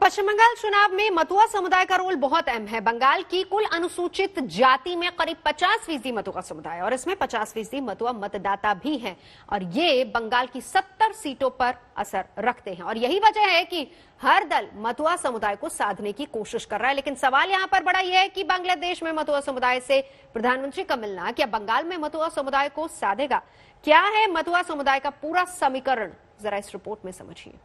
पश्चिम बंगाल चुनाव में मतुआ समुदाय का रोल बहुत अहम है। बंगाल की कुल अनुसूचित जाति में करीब 50% मतुआ समुदाय और इसमें 50% मतुआ मतदाता भी हैं और ये बंगाल की 70 सीटों पर असर रखते हैं। और यही वजह है कि हर दल मतुआ समुदाय को साधने की कोशिश कर रहा है। लेकिन सवाल यहां पर बड़ा यह है कि बांग्लादेश में मतुआ समुदाय से प्रधानमंत्री का मिलना क्या बंगाल में मतुआ समुदाय को साधेगा? क्या है मतुआ समुदाय का पूरा समीकरण, जरा इस रिपोर्ट में समझिए।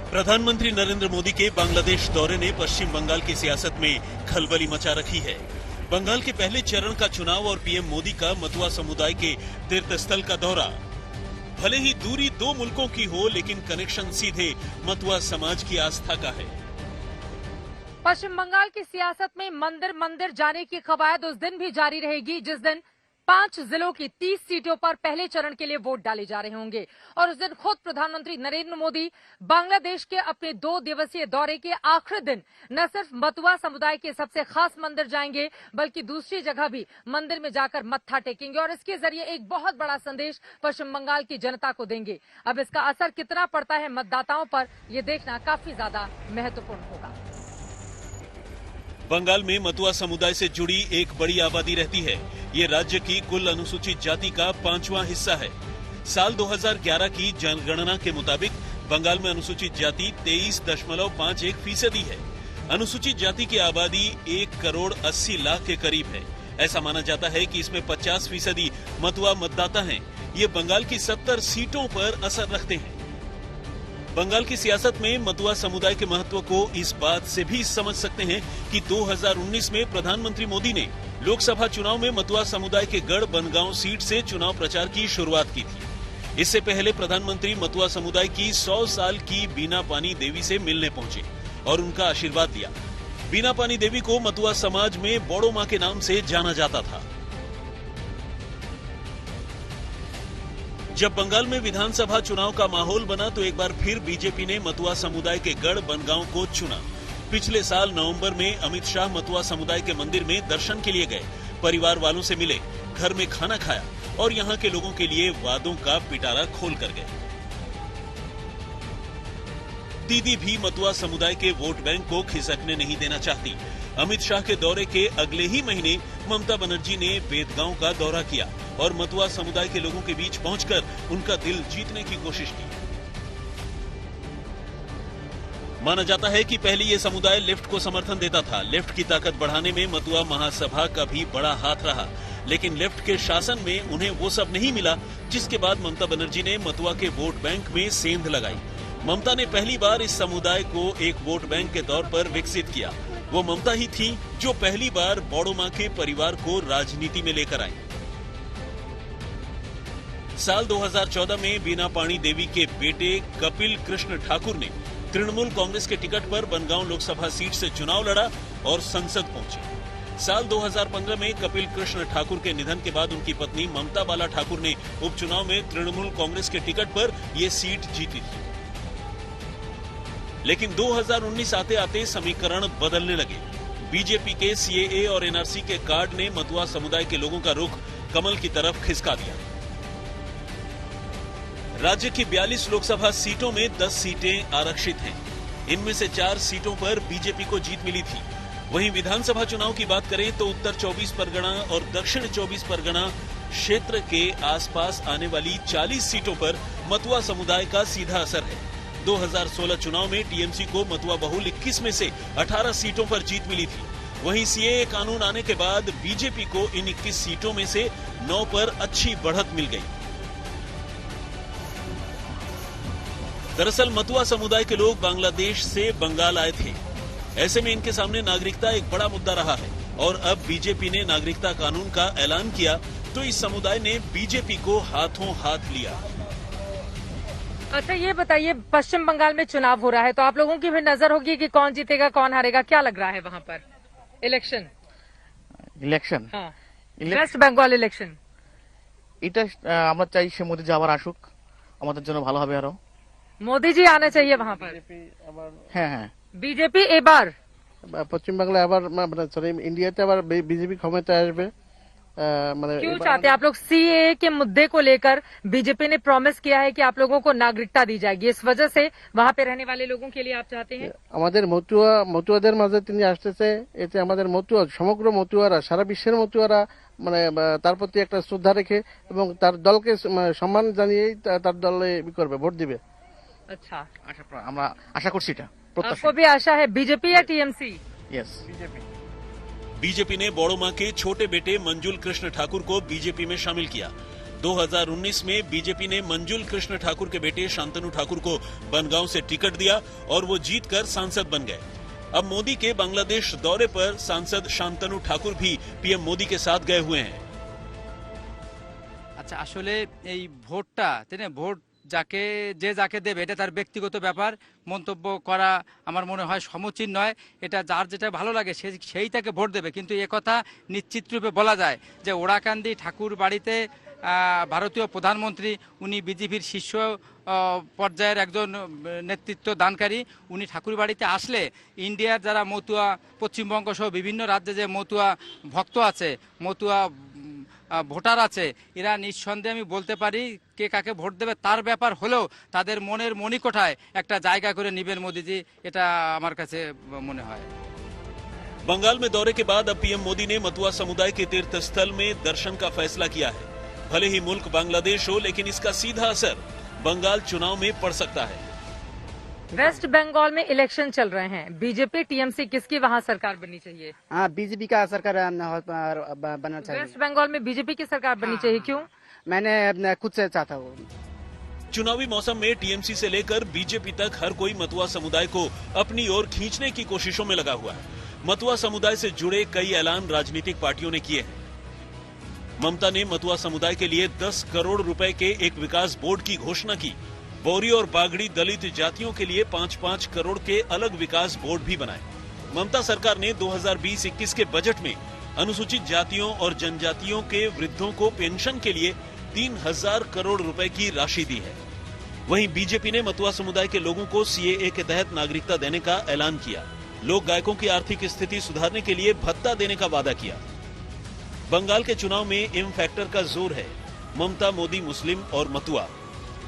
प्रधानमंत्री नरेंद्र मोदी के बांग्लादेश दौरे ने पश्चिम बंगाल की सियासत में खलबली मचा रखी है। बंगाल के पहले चरण का चुनाव और पीएम मोदी का मतुआ समुदाय के तीर्थस्थल का दौरा। भले ही दूरी दो मुल्कों की हो, लेकिन कनेक्शन सीधे मतुआ समाज की आस्था का है। पश्चिम बंगाल की सियासत में मंदिर मंदिर जाने की कवायद उस दिन भी जारी रहेगी जिस दिन 5 जिलों की 30 सीटों पर पहले चरण के लिए वोट डाले जा रहे होंगे। और उस दिन खुद प्रधानमंत्री नरेंद्र मोदी बांग्लादेश के अपने 2 दिवसीय दौरे के आखिरी दिन न सिर्फ मतुआ समुदाय के सबसे खास मंदिर जाएंगे, बल्कि दूसरी जगह भी मंदिर में जाकर मत्था टेकेंगे और इसके जरिए एक बहुत बड़ा संदेश पश्चिम बंगाल की जनता को देंगे। अब इसका असर कितना पड़ता है मतदाताओं पर, यह देखना काफी ज्यादा महत्वपूर्ण होगा। बंगाल में मतुआ समुदाय से जुड़ी एक बड़ी आबादी रहती है। ये राज्य की कुल अनुसूचित जाति का 5वां हिस्सा है। साल 2011 की जनगणना के मुताबिक बंगाल में अनुसूचित जाति 23.51% है। अनुसूचित जाति की आबादी 1 करोड़ 80 लाख के करीब है। ऐसा माना जाता है कि इसमें 50% मतुआ मतदाता हैं। ये बंगाल की 70 सीटों पर असर रखते हैं। बंगाल की सियासत में मतुआ समुदाय के महत्व को इस बात से भी समझ सकते हैं कि 2019 में प्रधानमंत्री मोदी ने लोकसभा चुनाव में मतुआ समुदाय के गढ़ बनगांव सीट से चुनाव प्रचार की शुरुआत की थी। इससे पहले प्रधानमंत्री मतुआ समुदाय की 100 साल की बीना पानी देवी से मिलने पहुंचे और उनका आशीर्वाद लिया। बीना पानी देवी को मतुआ समाज में बड़ो मां के नाम से जाना जाता था। जब बंगाल में विधानसभा चुनाव का माहौल बना तो एक बार फिर बीजेपी ने मतुआ समुदाय के गढ़ बनगांव को चुना। पिछले साल नवंबर में अमित शाह मतुआ समुदाय के मंदिर में दर्शन के लिए गए, परिवार वालों से मिले, घर में खाना खाया और यहां के लोगों के लिए वादों का पिटारा खोल कर गए। दीदी भी मतुआ समुदाय के वोट बैंक को खिसकने नहीं देना चाहती। अमित शाह के दौरे के अगले ही महीने ममता बनर्जी ने बेदगांव का दौरा किया और मतुआ समुदाय के लोगों के बीच पहुंचकर उनका दिल जीतने की कोशिश की। माना जाता है कि पहले ये समुदाय लेफ्ट को समर्थन देता था। लेफ्ट की ताकत बढ़ाने में मतुआ महासभा का भी बड़ा हाथ रहा, लेकिन लेफ्ट के शासन में उन्हें वो सब नहीं मिला, जिसके बाद ममता बनर्जी ने मतुआ के वोट बैंक में सेंध लगाई। ममता ने पहली बार इस समुदाय को एक वोट बैंक के तौर पर विकसित किया। वो ममता ही थी जो पहली बार बड़ो मां के परिवार को राजनीति में लेकर आई। साल 2014 में बीना पानी देवी के बेटे कपिल कृष्ण ठाकुर ने तृणमूल कांग्रेस के टिकट पर बनगांव लोकसभा सीट से चुनाव लड़ा और संसद पहुंचे। साल 2015 में कपिल कृष्ण ठाकुर के निधन के बाद उनकी पत्नी ममता बाला ठाकुर ने उपचुनाव में तृणमूल कांग्रेस के टिकट पर यह सीट जीती थी। लेकिन 2019 आते आते समीकरण बदलने लगे। बीजेपी के सीएए और एनआरसी के कार्ड ने मतुआ समुदाय के लोगों का रुख कमल की तरफ खिसका दिया। राज्य की 42 लोकसभा सीटों में 10 सीटें आरक्षित हैं। इनमें से 4 सीटों पर बीजेपी को जीत मिली थी। वहीं विधानसभा चुनाव की बात करें तो उत्तर 24 परगना और दक्षिण 24 परगना क्षेत्र के आसपास आने वाली 40 सीटों पर मतुआ समुदाय का सीधा असर है। 2016 चुनाव में टीएमसी को मतुआ बहुल 21 में से 18 सीटों पर जीत मिली थी। वहीं सीएए कानून आने के बाद बीजेपी को इन 21 सीटों में से 9 पर अच्छी बढ़त मिल गई। दरअसल मतुआ समुदाय के लोग बांग्लादेश से बंगाल आए थे। ऐसे में इनके सामने नागरिकता एक बड़ा मुद्दा रहा है और अब बीजेपी ने नागरिकता कानून का ऐलान किया तो इस समुदाय ने बीजेपी को हाथों हाथ लिया। अच्छा, ये बताइए, पश्चिम बंगाल में चुनाव हो रहा है तो आप लोगों की भी नजर होगी कि कौन जीतेगा कौन हारेगा, क्या लग रहा है वहां पर? इलेक्शन वेस्ट बंगाल इलेक्शन এটা আমরা চাই সে মোদি যাবার আসুক আমাদের জন্য ভালো হবে আরো। मोदी जी आने चाहिए वहाँ पर। হ্যাঁ হ্যাঁ, बीजेपी এবার পশ্চিমবাংলায় আবার সরি ইন্ডিয়াতে আবার বিজেপি ক্ষমতায় আসবে। মানে क्यों चाहते हैं आप लोग? सीएए के मुद्दे को लेकर बीजेपी ने प्रॉमिस किया है कि आप लोगों को नागरिकता दी जाएगी, इस वजह से वहाँ पे रहने वाले लोगों के लिए आप चाहते हैं? আমাদের মতুয়াদের মাঝে তিনি আসতেছে, এতে আমাদের মতুয়া সমগ্র মতুয়ারা সারা বিশ্বের মতুয়ারা মানে তার প্রতি একটা শ্রদ্ধা রেখে এবং তার দলকে সম্মান জানিয়েই তার দলে করবে, ভোট দিবে। अच्छा, আমরা আশা করছি এটা, आपको भी आशा है? बीजेपी या टीएमसी? यस, बीजेपी ने बड़ो मां के छोटे बेटे मंजुल कृष्ण ठाकुर को बीजेपी में शामिल किया। 2019 में बीजेपी ने मंजुल कृष्ण ठाकुर के बेटे शांतनु ठाकुर को बनगांव से टिकट दिया और वो जीतकर सांसद बन गए। अब मोदी के बांग्लादेश दौरे पर सांसद शांतनु ठाकुर भी पीएम मोदी के साथ गए हुए हैं। আচ্ছা, আসলে এই ভোটটা ভোট যাকে দেবে এটা তার ব্যক্তিগত ব্যাপার, মন্তব্য করা আমার মনে হয় সমীচীন নয়। এটা যার যেটা ভালো লাগে সেই তাকে ভোট দেবে, কিন্তু কথা নিশ্চিত রূপে বলা যায় যে ওরাকান্দি ঠাকুর বাড়িতে ভারতীয় প্রধানমন্ত্রী, উনি বিজেপির শীর্ষ পর্যায়ের একজন নেতৃত্ব দানকারী, উনি ঠাকুর বাড়িতে আসলে ইন্ডিয়ার যারা মতুয়া, পশ্চিমবঙ্গ সহ বিভিন্ন রাজ্যে যে মতুয়া ভক্ত আছে, মতুয়া ভোটার আছে, এরা নিঃসন্দেহে আমি বলতে পারি কে কাকে ভোট দেবে তার ব্যাপার হলেও তাদের মনের মণিকোঠায় একটা জায়গা করে নেবেন মোদিজি, এটা আমার কাছে মনে হয়। बंगाल में दौरे के बाद अब पीएम मोदी ने मতুआ समुदाय के तीर्थ स्थल में दर्शन का फैसला किया है। भले ही मुल्क बांग्लादेश हो, लेकिन इसका सीधा असर बंगाल चुनाव में पड़ सकता है। वेस्ट बंगाल में इलेक्शन चल रहे हैं, बीजेपी टीएमसी किसकी वहाँ सरकार बननी चाहिए? हाँ, बीजेपी का सरकार बनना चाहिए। वेस्ट बंगाल में बीजेपी की सरकार बननी चाहिए, क्यों? मैंने खुद से चाहता हूँ। चुनावी मौसम में टीएमसी से लेकर बीजेपी तक हर कोई मতুआ समुदाय को अपनी ओर खींचने की कोशिशों में लगा हुआ है। मতুआ समुदाय से जुड़े कई ऐलान राजनीतिक पार्टियों ने किए हैं। ममता ने मতুआ समुदाय के लिए 10 करोड़ रुपए के एक विकास बोर्ड की घोषणा की। बोरी और बागड़ी दलित जातियों के लिए 5-5 करोड़ के अलग विकास बोर्ड भी बनाए। ममता सरकार ने 2020-21 के बजट में अनुसूचित जातियों और जनजातियों के वृद्धों को पेंशन के लिए 3000 करोड़ रुपए की राशि दी है। वहीं बीजेपी ने मতুआ समुदाय के लोगों को सीएए के तहत नागरिकता देने का ऐलान किया। लोक गायकों की आर्थिक स्थिति सुधारने के लिए भत्ता देने का वादा किया। बंगाल के चुनाव में एम फैक्टर का जोर है। ममता, मोदी, मुस्लिम और मতুआ,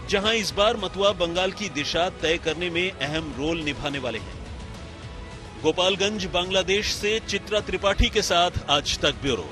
जहां इस बार मতুआ बंगाल की दिशा तय करने में अहम रोल निभाने वाले हैं। गोपालगंज, बांग्लादेश से चित्रा त्रिपाठी के साथ आज तक ब्यूरो।